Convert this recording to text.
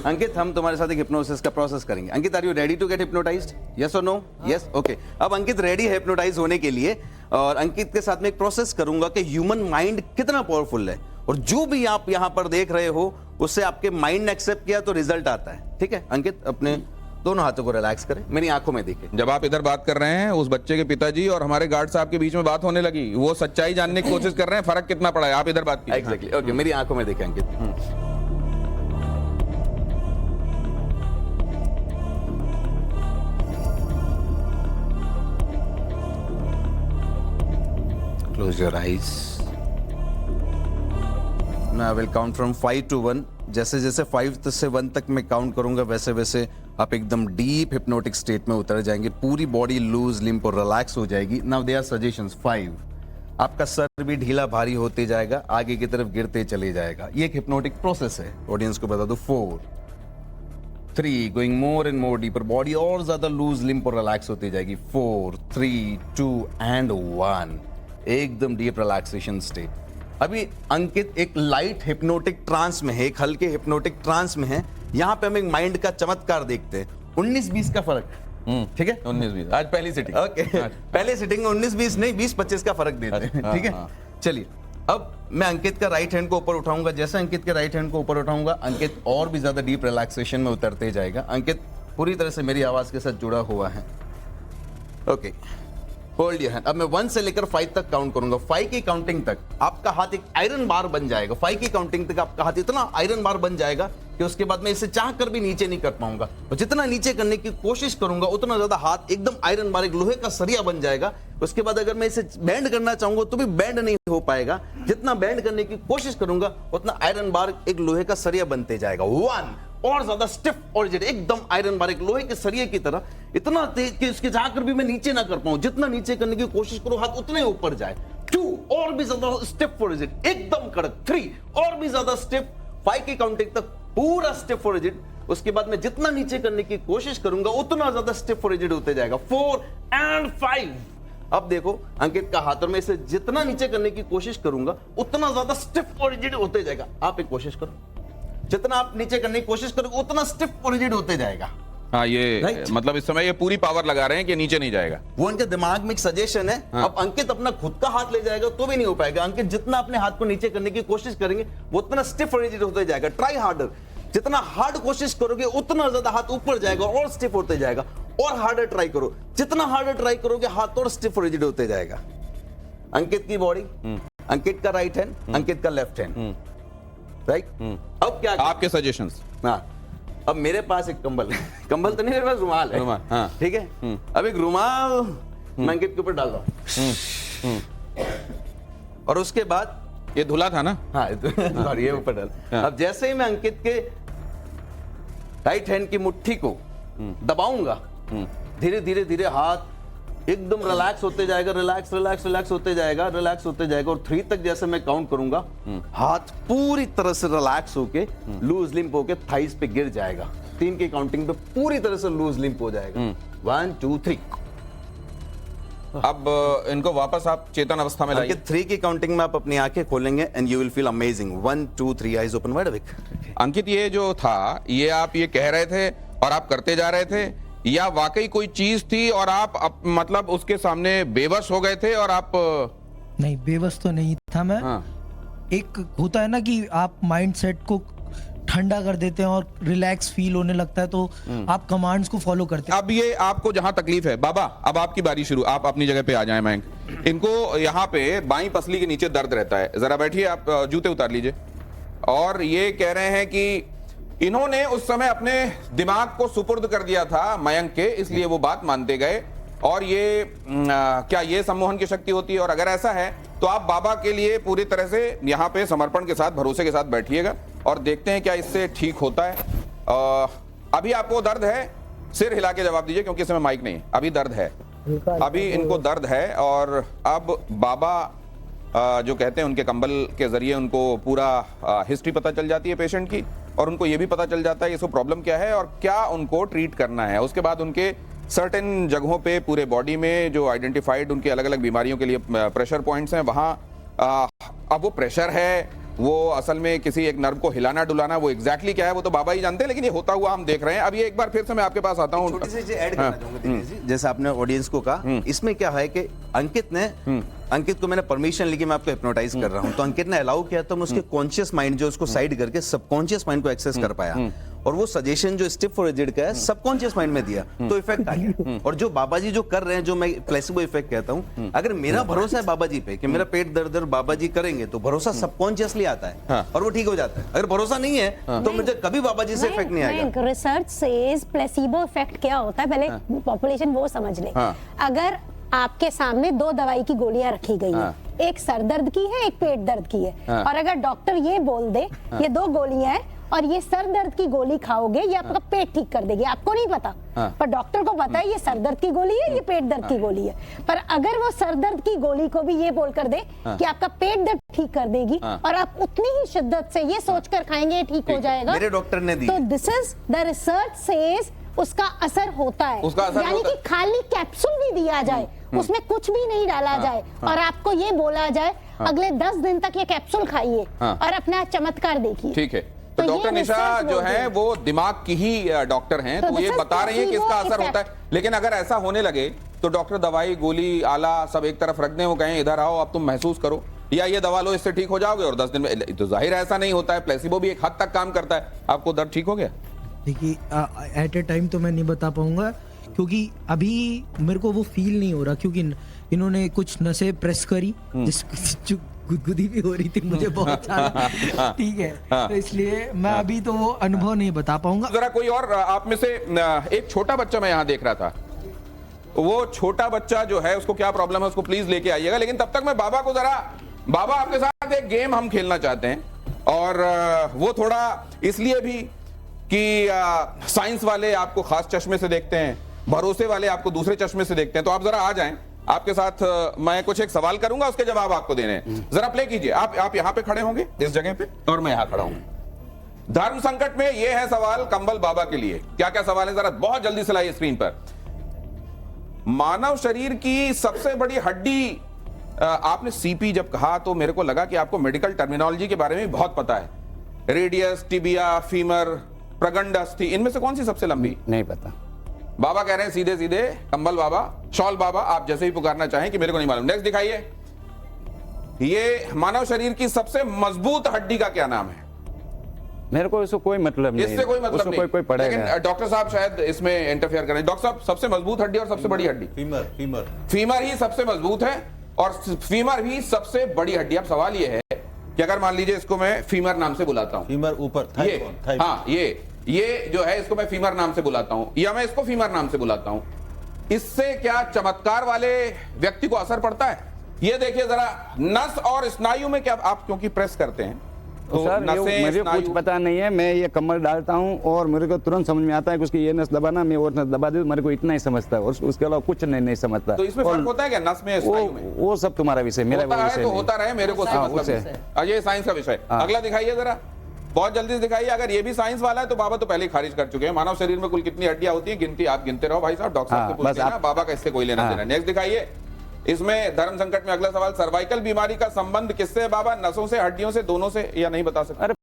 अंकित हम तुम्हारे साथ एक हिप्नोसिस का प्रोसेस करेंगे। Ankit are you ready to get hypnotized? Yes और नो? Yes, okay. अब अंकित रेडी है हिप्नोटाइज होने के लिए और अंकित के साथ में एक प्रोसेस करूंगा कि ह्यूमन माइंड कितना पावरफुल है और जो भी आप यहां पर देख रहे हो उससे आपके माइंड ने एक्सेप्ट किया तो रिजल्ट आता है। ठीक है अंकित, अपने दोनों हाथों को रिलैक्स करें, मेरी आंखों में देखें। जब आप इधर बात कर रहे हैं उस बच्चे के पिताजी और हमारे गार्ड साहब के बीच में बात होने लगी, वो सच्चाई जानने की कोशिश कर रहे हैं फर्क कितना पड़ा है। आप इधर बात कीजिए। एग्जैक्टली, ओके, मेरी आंखों में देखें अंकित। Close your eyes. Now I will count from 5 to 1. जैसे जैसे 5 से 1 तक मैं काउंट करूंगा वैसे वैसे आप एकदम डीप हिप्नोटिक स्टेट में उतर जाएंगे, पूरी बॉडी लूज लिम्प और रिलैक्स हो जाएगी। Now there suggestions. 5, आपका सर भी ढीला भारी होते जाएगा, आगे की तरफ गिरते चले जाएगा। ये एक हिप्नोटिक प्रोसेस है, ऑडियंस को बता दो। 4, 3, going more and more deeper, body और ज्यादा लूज लिम्प और रिलैक्स होती जाएगी। 4, 3, 2 एंड 1, एकदम डीप रिलैक्सेशन स्टेट। अभी अंकित एक लाइट हिप्नोटिक ट्रांस में है, एक हल्के हिप्नोटिक ट्रांस में है। यहाँ पे हम एक माइंड का चमत्कार देखते हैं। 19-20 का फर्क, ठीक है? 19-20 आज पहली सिटिंग। ओके, पहले सिटिंग में 19-20 नहीं 20-25 का फर्क देते हैं। ठीक है, चलिए अब मैं अंकित का राइट हैंड को ऊपर उठाऊंगा। जैसे अंकित के राइट हैंड को ऊपर उठाऊंगा अंकित और भी ज्यादा डीप रिलैक्सेशन में उतरते जाएगा। अंकित पूरी तरह से मेरी आवाज के साथ जुड़ा हुआ है। Okay, hold your hand. अब मैं 1 से लेकर 5 तक काउंट करूंगा। 5 की काउंटिंग तक आपका हाथ एक आयरन बार बन जाएगा। 5 की काउंटिंग तक आपका हाथ इतना आयरन बार बन जाएगा कि उसके बाद मैं इसे चाह कर भी नीचे नहीं कर पाऊंगा, और जितना नीचे करने की कोशिश करूंगा उतना ज्यादा हाथ एकदम आयरन बार, एक लोहे का सरिया बन जाएगा। उसके बाद अगर मैं इसे बैंड करना चाहूंगा तो भी बैंड नहीं हो पाएगा। जितना बैंड करने की कोशिश करूंगा उतना आयरन बार एक लोहे का सरिया बनते जाएगा। 1, और ज्यादा स्टिफ और एकदम आयरन बार, एक लोहे के सरिये की तरह, इतना तेज कि उसके जाकर भी मैं नीचे ना कर पाऊं। जितना नीचे करने की कोशिश करो हाथ उतने ही ऊपर जाए। 2, और भी ज्यादा स्टिफ और रिजिड, एकदम कड़क। 3, और भी ज्यादा स्टिफ। 5 की काउंटिंग तक पूरा स्टिफ और रिजिड। उसके बाद मैं जितना नीचे करने की कोशिश करूंगा उतना ज्यादा स्टिफ और रिजिड होते जाएगा। 4 एंड 5। अब देखो अंकित का हाथ, और मैं इसे जितना नीचे करने की कोशिश करूंगा उतना ज्यादा स्टिफ और रिजिड होते जाएगा। आप एक कोशिश करो, जितना आप नीचे करने की कोशिश करोगे उतना स्टिफ और रिजिड होते जाएगा। हाँ, ये मतलब इस समय ये पूरी पावर लगा रहे हैं कि नीचे नहीं जाएगा। वो उनके दिमाग में एक सजेशन है। हाँ। अब अंकित अपना खुद का हाथ ले जाएगा तो भी नहीं हो पाएगा। अंकित जितना अपने हाथ को नीचे करने की कोशिश करेंगे वो उतना स्टिफ और रिजिड होते जाएगा। ट्राई हार्डर, जितना हार्ड कोशिश करोगे उतना ज्यादा हाथ ऊपर जाएगा और स्टिफ होते जाएगा। और हार्डर ट्राई करो, जितना हार्डर ट्राई करोगे हाथ और स्टिफ और रिजिड होते जाएगा। अंकित की बॉडी, अंकित का राइट हैंड, अंकित का लेफ्ट हैंड, राइट। अब क्या आपके सजेशंस? हाँ, अब मेरे पास एक कंबल है। कंबल तो नहीं, मेरे पास रुमाल है। हाँ। ठीक है, अब एक रुमाल मैं अंकित के ऊपर डाल रहा हूं, और उसके बाद ये धुला था ना? हाँ, और ये ऊपर डाल। हाँ। अब जैसे ही मैं अंकित के राइट हैंड की मुट्ठी को दबाऊंगा, धीरे धीरे धीरे हाथ एकदम रिलैक्स होते जाएगा। रिलैक्स रिलैक्स रिलैक्स होते जाएगा, रिलैक्स होते जाएगा। और 3 तक जैसे मैं काउंट करूंगा हाथ पूरी तरह से रिलैक्स होके लूज लिम्प होके थाइस पे गिर जाएगा। 3 की काउंटिंग पे पूरी तरह से लूज लिम्प हो जाएगा। 1 2 3। अब इनको वापस आप चेतन अवस्था में लाइए। 3 की काउंटिंग में आप अपनी आंखें खोलेंगे and you will feel amazing. 1 2 3, eyes open wide awake. Ankit, ये जो था ये आप ये कह रहे थे और आप करते जा रहे थे, या वाकई कोई चीज थी और आप मतलब उसके सामने बेबस हो गए थे? और आप नहीं, बेबस तो नहीं था मैं। हाँ। एक होता है ना कि आप माइंड सेट को ठंडा कर देते हैं और रिलैक्स फील होने लगता है तो आप कमांड्स को फॉलो करते हैं। अब ये आपको जहां तकलीफ है, बाबा अब आपकी बारी शुरू, आप अपनी जगह पे आ जाएं। मयंक, इनको यहाँ पे बाईं पसली के नीचे दर्द रहता है, जरा बैठिए, आप जूते उतार लीजिए। और ये कह रहे हैं कि इन्होंने उस समय अपने दिमाग को सुपुर्द कर दिया था मयंक के, इसलिए वो बात मानते गए। और ये क्या ये सम्मोहन की शक्ति होती है? और अगर ऐसा है तो आप बाबा के लिए पूरी तरह से यहाँ पे समर्पण के साथ, भरोसे के साथ बैठिएगा और देखते हैं क्या इससे ठीक होता है। अभी आपको दर्द है? सिर हिला के जवाब दीजिए क्योंकि इस समय माइक नहीं है। अभी दर्द है? अभी इनको दर्द है। और अब बाबा जो कहते हैं उनके कंबल के जरिए उनको पूरा हिस्ट्री पता चल जाती है पेशेंट की, और उनको ये भी पता चल जाता है इसको प्रॉब्लम क्या है और क्या उनको ट्रीट करना है। उसके बाद उनके सर्टेन जगहों पे पूरे बॉडी में जो आइडेंटिफाइड उनकी अलग अलग बीमारियों के लिए प्रेशर पॉइंट्स हैं, वहाँ अब वो प्रेशर है, वो असल में किसी एक नर्व को हिलाना डुलाना, वो एग्जैक्टली क्या है वो तो बाबा ही जानते हैं, लेकिन ये होता हुआ हम देख रहे हैं। अब ये एक बार फिर से मैं आपके पास आता हूँ। छोटी सी चीज ऐड करना चाहूंगा दिनेश जी, जैसे आपने ऑडियंस को कहा, इसमें क्या है कि अंकित को मैंने परमिशन ली कि मैं आपको हिप्नोटाइज कर रहा हूं, तो अंकित ने अलाउ किया तो मैं उसके कॉन्शियस माइंड जो उसको साइड करके सबकॉन्शियस माइंड को एक्सेस कर पाया, और वो सजेशन जो स्टिफ और रिजिड का है सबकॉन्शियस माइंड में दिया, तो इफेक्ट आ गया। और जो बाबा जी जो कर रहे हैं, जो मैं प्लेसिबो इफेक्ट कहता हूं, अगर मेरा भरोसा है बाबा जी पे कि मेरा पेट दर्द बाबा जी करेंगे, तो भरोसा सबकॉन्शियसली आता है और वो ठीक हो जाता है। अगर भरोसा नहीं है तो मुझे कभी बाबा जी से इफेक्ट नहीं आएगा। रिसर्च सेज प्लेसिबो इफेक्ट क्या होता है, पहले पॉपुलेशन वो समझ ले। अगर आपके सामने 2 दवाई की गोलियां रखी गई हैं, एक सर दर्द की है, एक पेट दर्द की है, और अगर डॉक्टर ये बोल दे ये 2 गोलियां हैं और ये सर दर्द की गोली खाओगे ये आपका पेट ठीक कर देगी, आपको नहीं पता, पर डॉक्टर को पता है ये सर दर्द की गोली है, ये पेट दर्द की गोली है। पर अगर वो सर दर्द की गोली को भी ये बोल कर दे कि आपका पेट दर्द ठीक कर देगी, और आप उतनी ही शिद्दत से ये सोचकर खाएंगे ये ठीक हो जाएगा, मेरे डॉक्टर ने दी, तो this is the research says उसका असर होता है। यानी कि खाली कैप्सूल भी दिया जाए, उसमें कुछ भी नहीं डाला जाए, और आपको ये बोला जाए अगले 10 दिन तक ये कैप्सूल खाइए और अपना चमत्कार देखिए। ठीक है, तो डॉक्टर निशा जो है वो दिमाग की ही डॉक्टर हैं, तो ये बता रही है कि इसका असर होता है। लेकिन अगर ऐसा होने लगे तो डॉक्टर दवाई गोली आला सब एक तरफ रख दें, वो कहें इधर आओ अब तुम महसूस करो, या ये दवा लो इससे ठीक हो जाओगे, और 10 दिन में, तो जाहिर ऐसा नहीं होता है। प्लेसिबो भी एक हद तक काम करता है। आपको दर्द ठीक हो गया? देखिए एट ए टाइम तो मैं नहीं बता पाऊंगा, क्योंकि अभी मेरे को वो फील नहीं हो रहा, क्योंकि इन्होंने कुछ नसें प्रेस करी जिस गुदगुदी भी हो रही थी मुझे बहुत सारा, ठीक है, तो इसलिए मैं अभी तो वो अनुभव नहीं बता पाऊंगा। जरा कोई और आप में से एक छोटा बच्चा मैं यहाँ देख रहा था, वो छोटा बच्चा जो है उसको क्या प्रॉब्लम है उसको प्लीज लेके आइएगा। लेकिन तब तक मैं बाबा को जरा, बाबा आपके साथ एक गेम हम खेलना चाहते हैं, और वो थोड़ा इसलिए भी कि साइंस वाले आपको खास चश्मे से देखते हैं, भरोसे वाले आपको दूसरे चश्मे से देखते हैं, तो आप जरा आ जाएं, आपके साथ मैं कुछ एक सवाल करूंगा, उसके जवाब आपको देने हैं। जरा प्ले कीजिए, आप यहां पे खड़े होंगे इस जगह पे, और मैं यहां खड़ा हूं। धर्म संकट में ये है सवाल कंबल बाबा के लिए। क्या क्या सवाल है जरा बहुत जल्दी से लाइए स्क्रीन पर। मानव शरीर की सबसे बड़ी हड्डी, आपने सीपी जब कहा तो मेरे को लगा कि आपको मेडिकल टर्मिनोलॉजी के बारे में बहुत पता है। रेडियस, टिबिया, फीमर, प्रगंड अस्थि, इनमें से कौन सी सबसे लंबी? नहीं पता। बाबा कह रहे हैं सीधे सीधे कंबल बाबा, शॉल बाबा, आप जैसे ही पुकारना चाहें कि मेरे को नहीं मालूम। नेक्स्ट दिखाइए। ये मानव शरीर की सबसे मजबूत हड्डी का क्या नाम है? मेरे को इसको कोई मतलब नहीं, इससे कोई मतलब नहीं, कोई पढ़ेगा। लेकिन डॉक्टर साहब शायद इसमें इंटरफेयर करें। डॉक्टर साहब, सबसे मजबूत हड्डी और सबसे बड़ी हड्डी? फीमर। फीमर ही सबसे मजबूत है और फीमर ही सबसे बड़ी हड्डी। अब सवाल ये है कि अगर मान लीजिए इसको मैं फीमर नाम से बुलाता हूं, फीमर ऊपर, ये, हाँ, ये जो है इसको मैं फीमर नाम से बुलाता हूं, या मैं इसको फीमर नाम से बुलाता हूं, इससे क्या चमत्कार वाले व्यक्ति को असर पड़ता है? ये देखिए जरा, नस और स्नायु में क्या, आप क्योंकि प्रेस करते हैं तो सर मुझे कुछ पता नहीं है, मैं ये कमर डालता हूँ और मेरे को तुरंत समझ में आता है कि उसकी ये नस दबाना, मैं और नस दबा दूं, मेरे को इतना ही समझता है, और उसके अलावा कुछ नहीं समझता। तो इसमें फर्क होता है क्या नस में स्नायु में? वो सब तुम्हारा विषय, मेरा विषय तो होता रहे, मेरे को मतलब ये साइंस का विषय। अगला दिखाइए जरा, बहुत जल्दी से दिखाइए। अगर ये भी साइंस वाला है तो बाबा तो पहले ही खारिज कर चुके हैं। मानव शरीर में कुल कितनी हड्डियां होती हैं गिनती आप गिनते रहो भाई साहब, डॉक्टर साहब से पूछते हैं, बाबा का इससे कोई लेना देना। नेक्स्ट दिखाइए। इसमें धर्म संकट में अगला सवाल, सर्वाइकल बीमारी का संबंध किससे है बाबा? नसों से, हड्डियों से, दोनों से, या नहीं बता सकते?